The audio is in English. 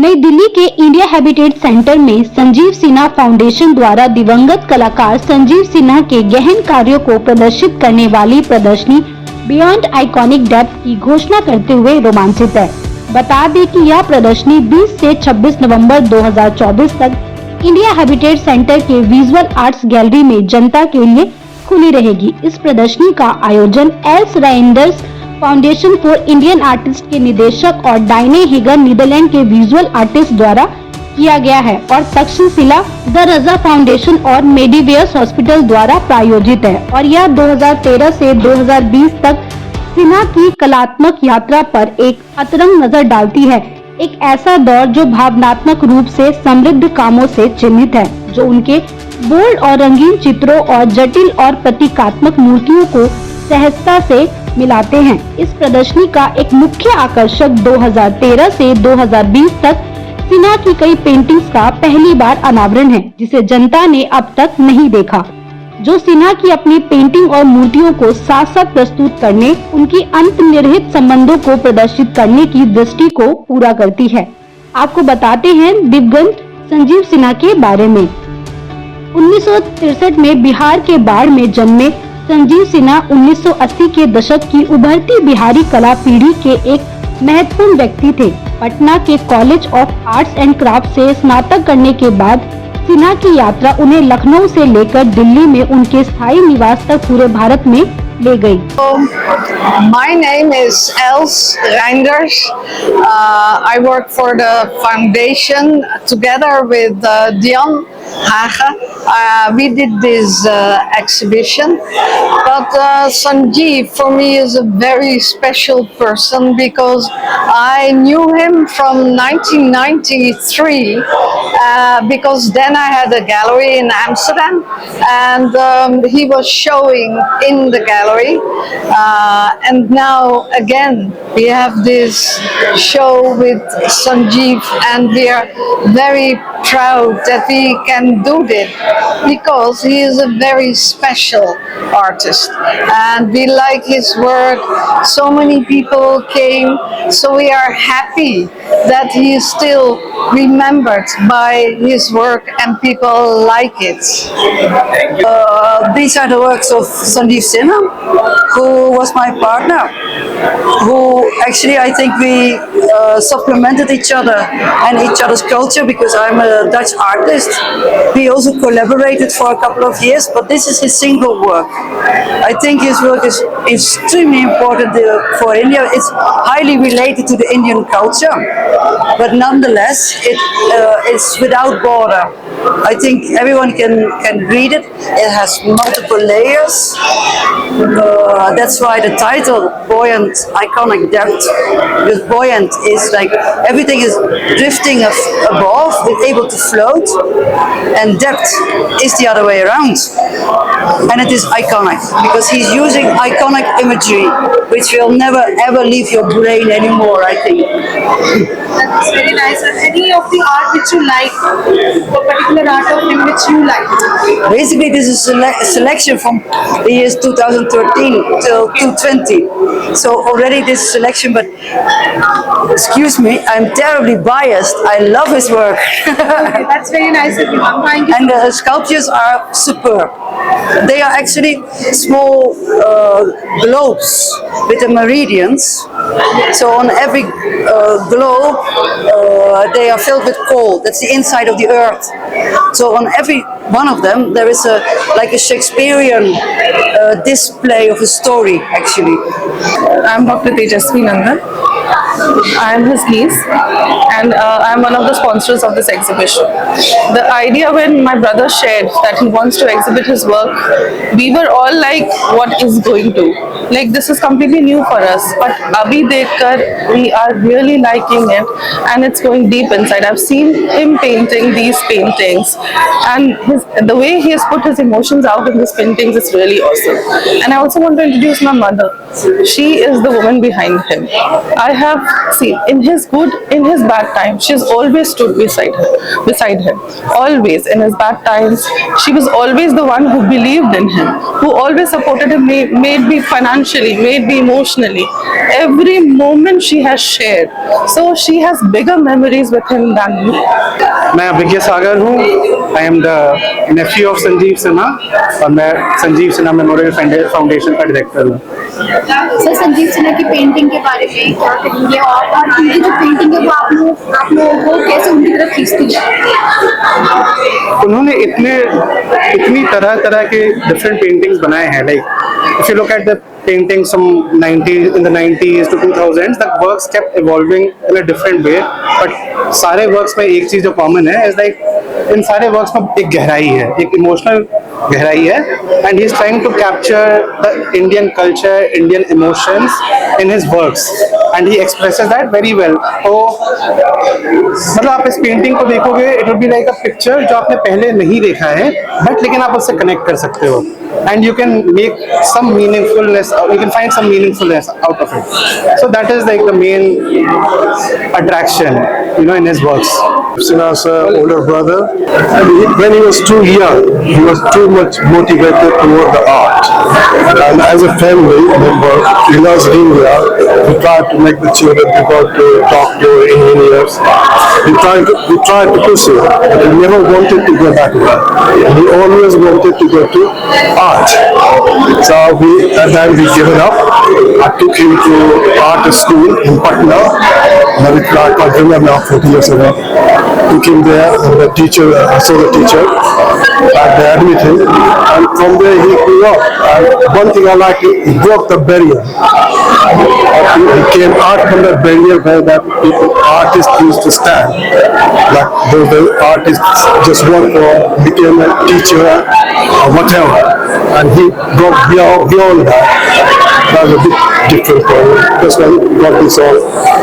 नई दिल्ली के India habitat centre में संजीव सिन्हा फाउंडेशन द्वारा दिवंगत कलाकार संजीव सिन्हा के गहन कार्यों को प्रदर्शित करने वाली प्रदर्शनी बियॉन्ड आइकॉनिक डेप्थ की घोषणा करते हुए रोमांचित है। बता दें कि यह प्रदर्शनी 20 से 26 नवंबर 2024 तक इंडिया हैबिटेट सेंटर के विजुअल आर्ट्स गैलरी में जनता के लिए खुली रहेगी। इस प्रदर्शनी का आयोजन Els Rijnders Foundation for Indian artist के निदेशक और डाइने हिगर नीदरलैंड के विजुअल आर्टिस्ट द्वारा किया गया है और तक्षशिला द रजा फाउंडेशन और मेडिवेयर्स हॉस्पिटल द्वारा प्रायोजित है और यह 2013 से 2020 तक सिन्हा की कलात्मक यात्रा पर एक अतरंग नजर डालती है। एक ऐसा दौर जो भावनात्मक रूप से समृद्ध कामों से चिन्हित है, जो उनके बोल्ड और रंगीन चित्रों और जटिल और प्रतीकात्मक मूर्तियों को सहजता से मिलाते हैं। इस प्रदर्शनी का एक मुख्य आकर्षक 2013 से 2020 तक सिन्हा की कई पेंटिंग्स का पहली बार अनावरण है, जिसे जनता ने अब तक नहीं देखा, जो सिन्हा की अपनी पेंटिंग और मूर्तियों को साथ साथ प्रस्तुत करने, उनकी अंतर्निहित संबंधों को प्रदर्शित करने की दृष्टि को पूरा करती है। आपको बताते हैं दिवंगत संजीव सिन्हा के बारे में। 1963 में बिहार के बाढ़ में जन्मे संजीव सिन्हा 1980 के दशक की उभरती बिहारी कला पीढ़ी के एक महत्वपूर्ण व्यक्ति थे। पटना के college of arts and craft से स्नातक करने के बाद सिन्हा की यात्रा उन्हें लखनऊ से लेकर दिल्ली में उनके स्थायी निवास तक पूरे भारत में ले गई। My name is Els Reinders. I work for the foundation together with Dion Hage. We did this exhibition, but Sanjeev for me is a very special person because I knew him from 1993 because then I had a gallery in Amsterdam and he was showing in the gallery and now again we have this show with Sanjeev and we are very proud that we can do this because he is a very special artist and we like his work. So many people came, so we are happy that he is still remembered by his work and people like it. These are the works of Sanjeev Sinha, who was my partner, who actually I think we supplemented each other and each other's culture because I'm a Dutch artist. We also collaborated for a couple of years, but this is his single work. I think his work is extremely important for India. It's highly related to the Indian culture, but nonetheless it's without border. I think everyone can read it. It has multiple layers. That's why the title, Buoyant Iconic Depth, because buoyant is like everything is drifting above, it's able to float, and depth is the other way around. And it is iconic because he's using iconic imagery, which will never ever leave your brain anymore, I think. That's very nice. And any of the art which you like, a particular art of him which you like? Basically, this is a selection from the years 2013 till 2020. So already this selection, but excuse me, I'm terribly biased. I love his work. Okay, that's very nice of you. Thank you. And the sculptures are superb. They are actually small globes with the meridians. So on every globe, they are filled with coal. That's the inside of the earth. So on every one of them, there is like a Shakespearean display of a story, actually. I'm Dr. Tejasvi Nandan. I am his niece and I am one of the sponsors of this exhibition. The idea when my brother shared that he wants to exhibit his work, we were all like, what is going to? Like, this is completely new for us, but Abhi Dekkar, we are really liking it and it's going deep inside. I've seen him painting these paintings and the way he has put his emotions out in these paintings is really awesome. And I also want to introduce my mother. She is the woman behind him. I have seen in his bad times, she's always stood beside him. Always in his bad times, she was always the one who believed in him, who always supported him, made me financially, made me emotionally. Every moment she has shared. So she has bigger memories with him than me. मैं अभिज्ञ सागर हूँ. I am the Neiphiu of Sanjeev Sinha और मैं Sanjeev Sinha memorial foundation का director हूँ. Sir Sanjeev Sinha की painting के बारे में क्या कहेंगे और उनकी जो पेंटिंग है वो आप लोगों को कैसे उनकी तरफ खींचती है? उन्होंने इतनी तरह के डिफरेंट पेंटिंग्स बनाए हैं. Like if you look at the paintings from 90s to 2000s, the works kept evolving in a different way, but सारे works में एक चीज जो common है is like इन सारे works में एक गहराई है, एक emotional गहराई है, and he is trying to capture the Indian culture, Indian emotions in his works, and he expresses that very well. तो मतलब आप इस पेंटिंग को देखोगे, it would be like a picture जो आपने पहले नहीं देखा है, but लेकिन आप उससे कनेक्ट कर सकते हो, and you can make some meaningfulness, you can find some meaningfulness out of it. So that is like the main attraction, you know, in his works. Sinha's older brother, and when he was too young, he was too much motivated toward the art. And as a family member, he loves India. We tried to make the children to go to doctor, engineers. We tried to push him, but he never wanted to go that way. He always wanted to go to art. So at that we given up. I took him to art school in Patna. I can't remember now, 40 years ago. Took him there, and the teacher, I saw the teacher, and they admit him, and from there he grew up. And one thing I like, he broke the barrier. He became art from the barrier where that artists used to stand. Like the artists just work or became a teacher or whatever, and he broke beyond that. That was a bit different for him. That's why he got this all